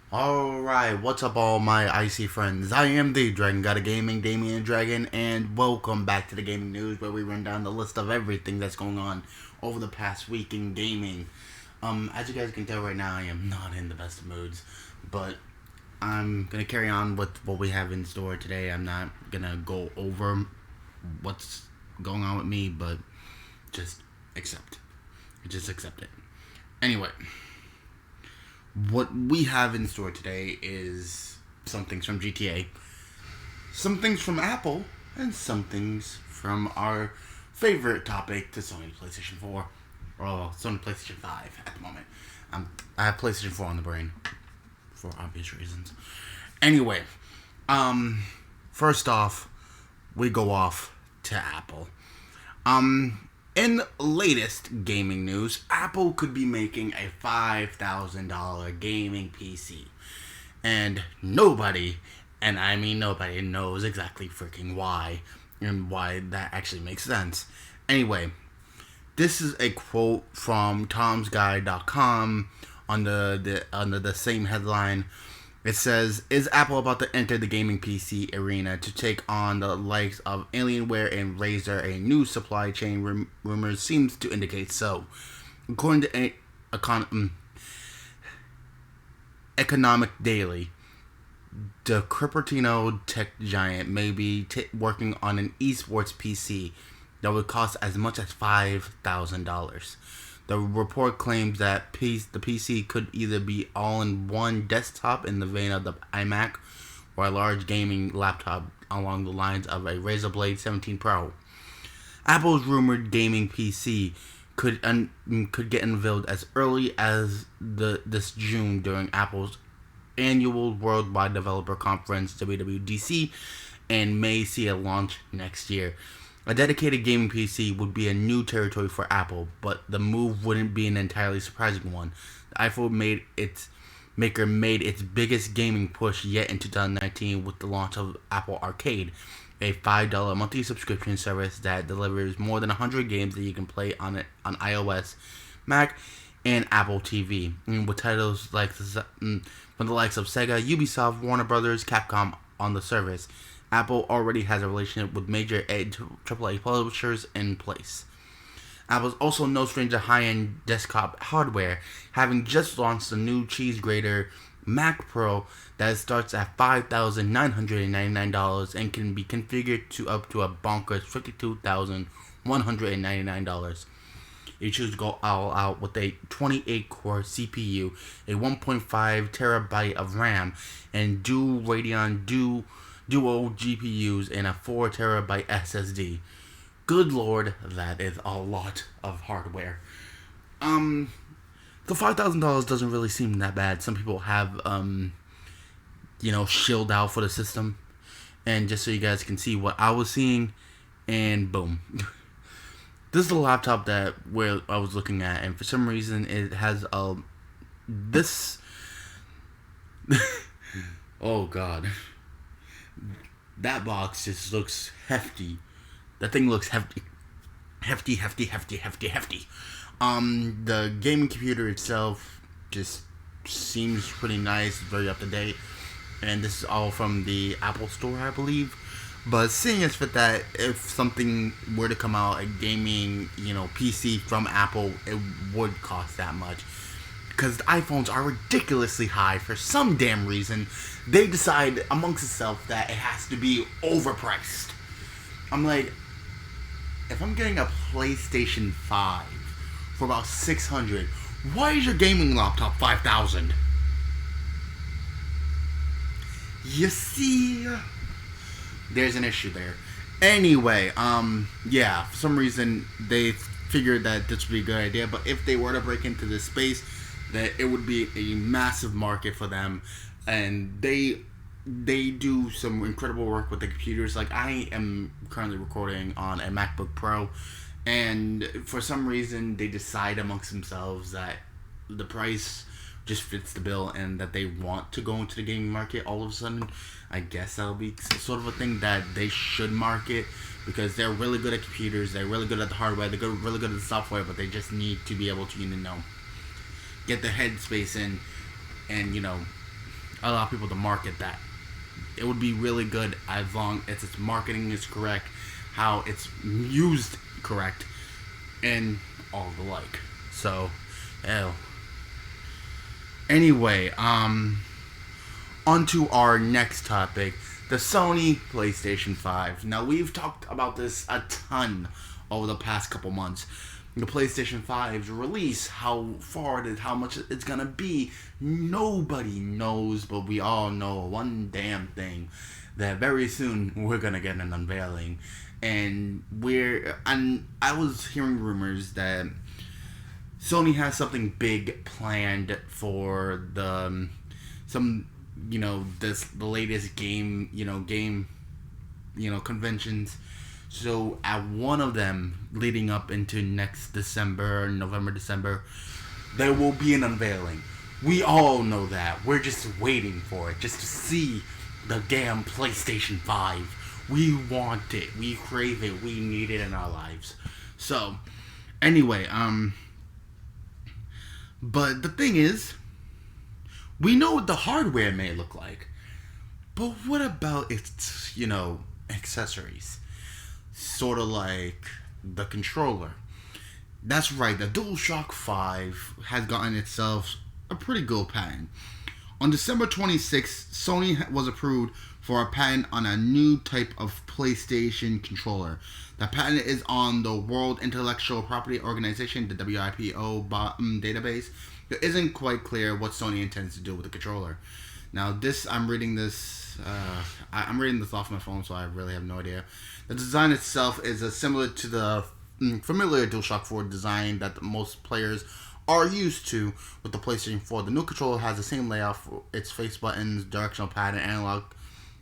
Alright, what's up all my icy friends? I am the Dragon God of Gaming, Damien-Dragon, and welcome back to the gaming news where we run down the list of everything that's going on over the past week in gaming. As you guys can tell right now, I am not in the best of moods, but I'm gonna carry on with what we have in store today. I'm not gonna go over what's going on with me, but just accept. Just accept it. Anyway. What we have in store today is some things from GTA, some things from Apple, and some things from our favorite topic, the Sony Playstation 4, or Sony Playstation 5 at the moment. I have PlayStation 4 on the brain, for obvious reasons. Anyway, first off, we go off to Apple. In latest gaming news, Apple could be making a $5,000 gaming PC. And nobody, and I mean nobody, knows exactly freaking why, and why that actually makes sense. Anyway, this is a quote from tomsguide.com under the same headline. It says, "Is Apple about to enter the gaming PC arena to take on the likes of Alienware and Razer? A new supply chain rumors seems to indicate so." According to Economic Daily, the Cupertino tech giant may be working on an esports PC that would cost as much as $5,000. The report claims that the PC could either be all-in-one desktop in the vein of the iMac or a large gaming laptop along the lines of a Razer Blade 17 Pro. Apple's rumored gaming PC could get unveiled as early as this June during Apple's annual Worldwide Developer Conference, WWDC, and may see a launch next year. A dedicated gaming PC would be a new territory for Apple, but the move wouldn't be an entirely surprising one. The iPhone made its biggest gaming push yet in 2019 with the launch of Apple Arcade, a $5 monthly subscription service that delivers more than 100 games that you can play on iOS, Mac, and Apple TV, with titles from the likes of Sega, Ubisoft, Warner Brothers, Capcom on the service. Apple already has a relationship with major AAA publishers in place. Apple's also no stranger to high-end desktop hardware, having just launched the new cheese grater Mac Pro that starts at $5,999 and can be configured to up to a bonkers $52,199. You choose to go all out with a 28-core CPU, a 1.5 terabyte of RAM, and dual Radeon Duo GPUs, and a 4 terabyte SSD. Good lord, that is a lot of hardware. The $5,000 doesn't really seem that bad. Some people have, shilled out for the system. And just so you guys can see what I was seeing, and boom. This is the laptop where I was looking at, and for some reason it has this. Oh god. That box just looks hefty. That thing looks hefty. Hefty. The gaming computer itself just seems pretty nice, very up to date. And this is all from the Apple Store, I believe. But seeing as fit that if something were to come out, a gaming, PC from Apple, it would cost that much. Because the iPhones are ridiculously high for some damn reason. They decide amongst itself that it has to be overpriced. I'm like, if I'm getting a PlayStation 5 for about $600, why is your gaming laptop $5,000? You see, there's an issue there. Anyway, for some reason they figured that this would be a good idea. But if they were to break into this space, that it would be a massive market for them, and they do some incredible work with the computers. Like, I am currently recording on a MacBook Pro, and for some reason they decide amongst themselves that the price just fits the bill and that they want to go into the gaming market all of a sudden. I guess that'll be sort of a thing that they should market, because they're really good at computers, they're really good at the hardware, they're really good at the software, but they just need to be able to, get the headspace in and, allow people to market that. It would be really good as long as its marketing is correct, how it's used correct, and all the like. So, hell. Anyway, on to our next topic, the Sony PlayStation 5. Now, we've talked about this a ton over the past couple months. The PlayStation 5's release, how far it is, how much it's gonna be, nobody knows, but we all know one damn thing, that very soon we're gonna get an unveiling. And I was hearing rumors that Sony has something big planned for the the latest game conventions. So at one of them, leading up into next November, December, there will be an unveiling. We all know that. We're just waiting for it, just to see the damn PlayStation 5. We want it. We crave it. We need it in our lives. So, anyway, but the thing is, we know what the hardware may look like. But what about its, accessories? Sort of like the controller. That's right, the DualShock 5 has gotten itself a pretty good patent. On December 26th, Sony was approved for a patent on a new type of PlayStation controller. The patent is on the World Intellectual Property Organization, the WIPO database. It isn't quite clear what Sony intends to do with the controller. Now, I'm reading this off my phone, so I really have no idea. The design itself is similar to the familiar DualShock 4 design that most players are used to with the PlayStation 4. The new controller has the same layout for its face buttons, directional pad, and analog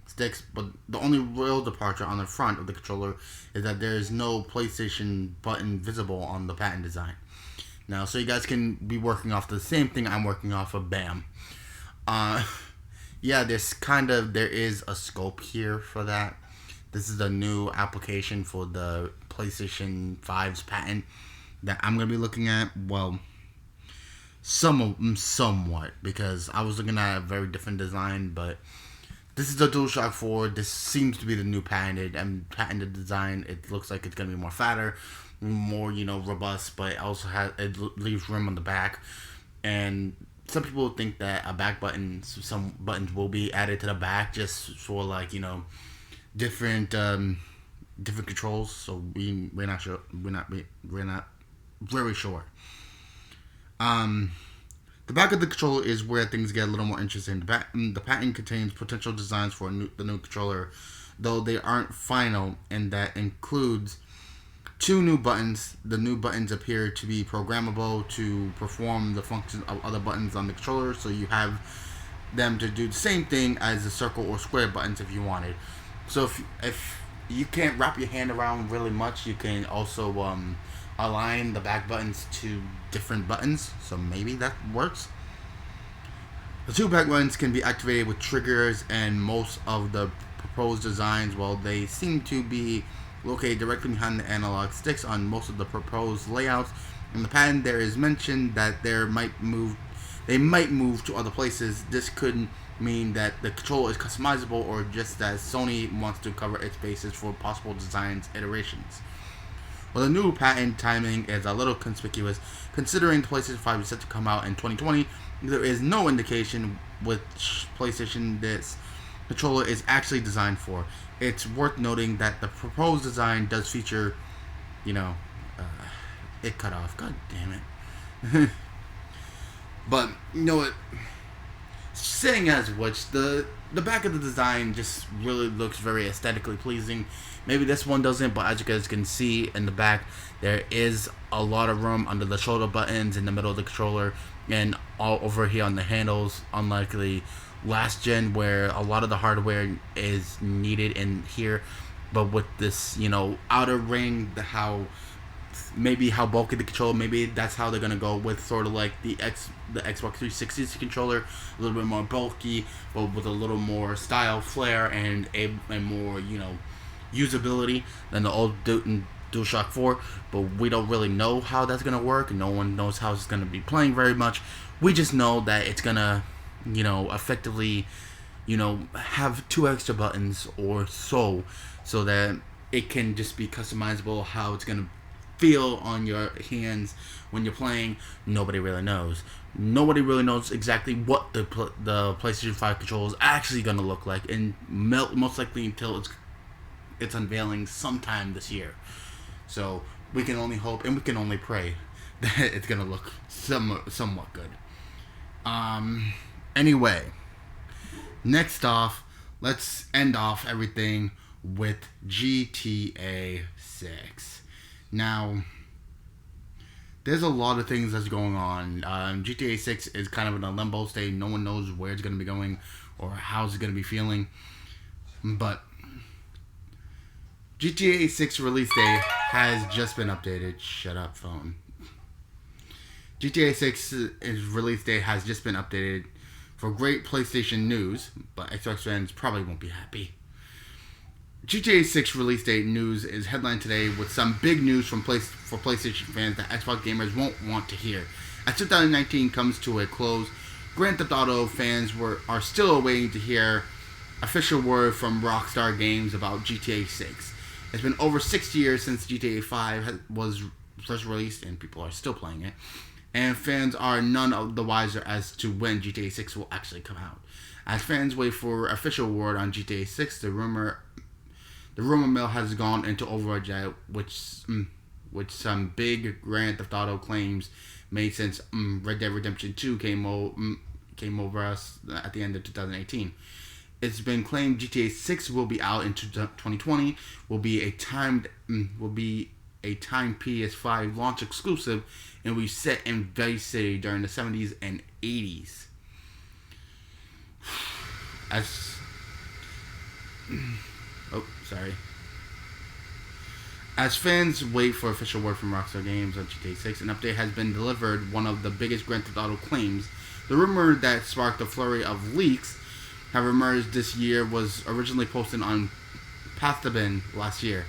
sticks, but the only real departure on the front of the controller is that there is no PlayStation button visible on the patent design. Now, so you guys can be working off the same thing I'm working off of, bam. Yeah, there is a scope here for that. This is a new application for the PlayStation 5's patent that I'm going to be looking at. Well, somewhat, because I was looking at a very different design, but this is the DualShock 4. This seems to be the new patented design. It looks like it's going to be more fatter, more, robust, but it leaves room on the back. And some people think that a back button, some buttons will be added to the back just for different controls. So we're not sure. We're not very sure. The back of the controller is where things get a little more interesting. The patent contains potential designs for the new controller, though they aren't final, and that includes 2 new buttons. The new buttons appear to be programmable to perform the functions of other buttons on the controller, so you have them to do the same thing as the circle or square buttons if you wanted. So if you can't wrap your hand around really much, you can also align the back buttons to different buttons, so maybe that works. The 2 back buttons can be activated with triggers, and most of the proposed designs, well, they seem to be located directly behind the analog sticks on most of the proposed layouts. In the patent, there is mention that they might move to other places. This could mean that the controller is customizable, or just that Sony wants to cover its bases for possible designs iterations. Well, the new patent timing is a little conspicuous, considering the PlayStation 5 is set to come out in 2020. There is no indication which PlayStation this controller is actually designed for. It's worth noting that the proposed design does feature, it cut off. God damn it. But, saying as which, the back of the design just really looks very aesthetically pleasing. Maybe this one doesn't, but as you guys can see in the back, there is a lot of room under the shoulder buttons, in the middle of the controller, and all over here on the handles, unlike the last gen where a lot of the hardware is needed in here. But with this, outer ring, how bulky the controller, maybe that's how they're gonna go with sort of like the Xbox 360's controller, a little bit more bulky, but with a little more style, flair, and more usability than the old DualShock 4. But we don't really know how that's gonna work. No one knows how it's gonna be playing very much. We just know that it's gonna effectively, have 2 extra buttons or so that it can just be customizable how it's going to feel on your hands when you're playing. Nobody really knows. Nobody really knows exactly what the PlayStation 5 controller is actually going to look like, and most likely until it's unveiling sometime this year. So we can only hope and we can only pray that it's going to look somewhat good. Anyway, next off, let's end off everything with GTA 6. Now, there's a lot of things that's going on. GTA 6 is kind of in a limbo state. No one knows where it's going to be going or how it's going to be feeling. But GTA 6 release date has just been updated. Shut up, phone. GTA 6's release date has just been updated for great PlayStation news, but Xbox fans probably won't be happy. GTA 6 release date news is headlined today with some big news for PlayStation fans that Xbox gamers won't want to hear. As 2019 comes to a close, Grand Theft Auto fans are still waiting to hear official word from Rockstar Games about GTA 6. It's been over 6 years since GTA 5 was first released, and people are still playing it. And fans are none of the wiser as to when GTA 6 will actually come out. As fans wait for official word on GTA 6, the rumor mill has gone into overdrive, which some big Grand Theft Auto claims made since Red Dead Redemption 2 came over us at the end of 2018. It's been claimed GTA 6 will be out in 2020, will be a timed PS5 launch exclusive, and will be set in Vice City during the 70s and 80s. As fans wait for official word from Rockstar Games on GTA 6, an update has been delivered, one of the biggest Grand Theft Auto claims. The rumor that sparked a flurry of leaks have emerged this year was originally posted on Pastebin last year.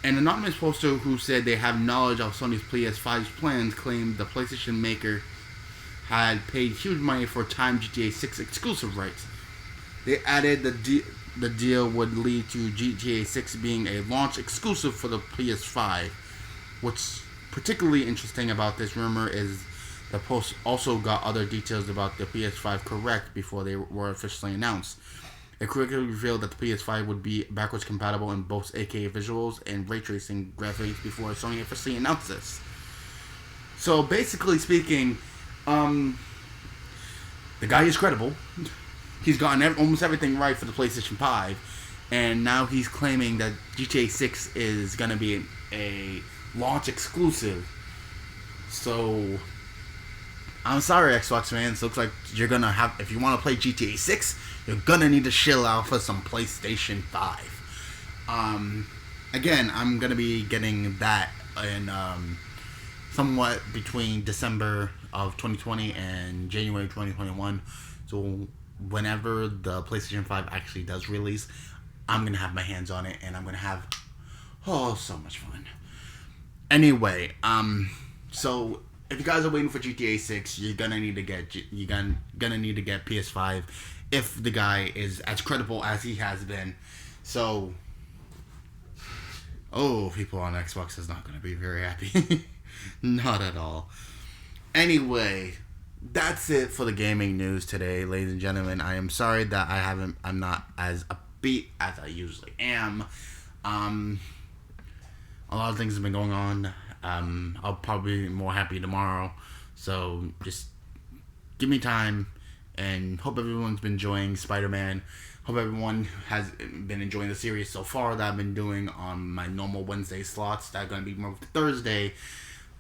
An anonymous poster who said they have knowledge of Sony's PS5's plans claimed the PlayStation maker had paid huge money for timed GTA 6 exclusive rights. They added the deal would lead to GTA 6 being a launch exclusive for the PS5. What's particularly interesting about this rumor is the post also got other details about the PS5 correct before they were officially announced. It quickly revealed that the PS5 would be backwards compatible in both 8K visuals and ray tracing graphics before Sony officially announced this. So basically speaking, the guy is credible. He's gotten almost everything right for the PlayStation 5, and now he's claiming that GTA 6 is going to be a launch exclusive. So, I'm sorry, Xbox fans. Looks like you're going to have, if you want to play GTA 6, you're going to need to chill out for some PlayStation 5. Again, I'm going to be getting that in somewhat between December of 2020 and January 2021. So, whenever the PlayStation 5 actually does release, I'm going to have my hands on it, and I'm going to have, so much fun. Anyway, so if you guys are waiting for GTA 6, you're going to need to get PS5 if the guy is as credible as he has been. So, people on Xbox is not going to be very happy. Not at all. Anyway, that's it for the gaming news today, ladies and gentlemen. I am sorry that I'm not as upbeat as I usually am. A lot of things have been going on. I'll probably be more happy tomorrow. So just give me time, and hope everyone's been enjoying Spider-Man. Hope everyone has been enjoying the series so far that I've been doing on my normal Wednesday slots that are going to be moved to Thursday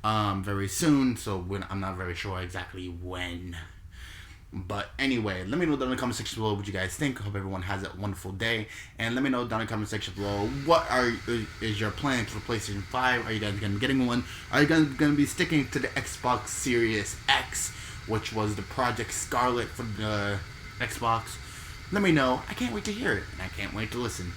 very soon. So I'm not very sure exactly when. But anyway, let me know down in the comment section below what you guys think. Hope everyone has a wonderful day. And let me know down in the comment section below what is your plans for PlayStation 5. Are you guys going to be getting one? Are you guys going to be sticking to the Xbox Series X, which was the Project Scarlet for the Xbox? Let me know. I can't wait to hear it, and I can't wait to listen.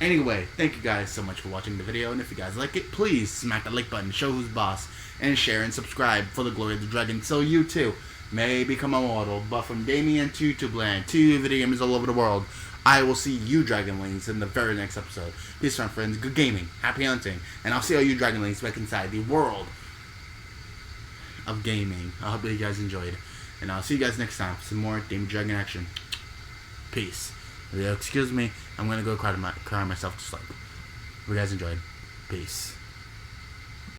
Anyway, thank you guys so much for watching the video, and if you guys like it, please smack the like button, show who's boss, and share and subscribe for the glory of the dragon, so you too may become immortal, but from Damien to Bland to video gamers all over the world, I will see you Dragonlings in the very next episode. Peace, my friends. Good gaming. Happy hunting. And I'll see all you Dragonlings back inside the world of gaming. I hope that you guys enjoyed. And I'll see you guys next time for some more Damien-Dragon action. Peace. Excuse me. I'm going to go cry myself to sleep. Hope you guys enjoyed. Peace.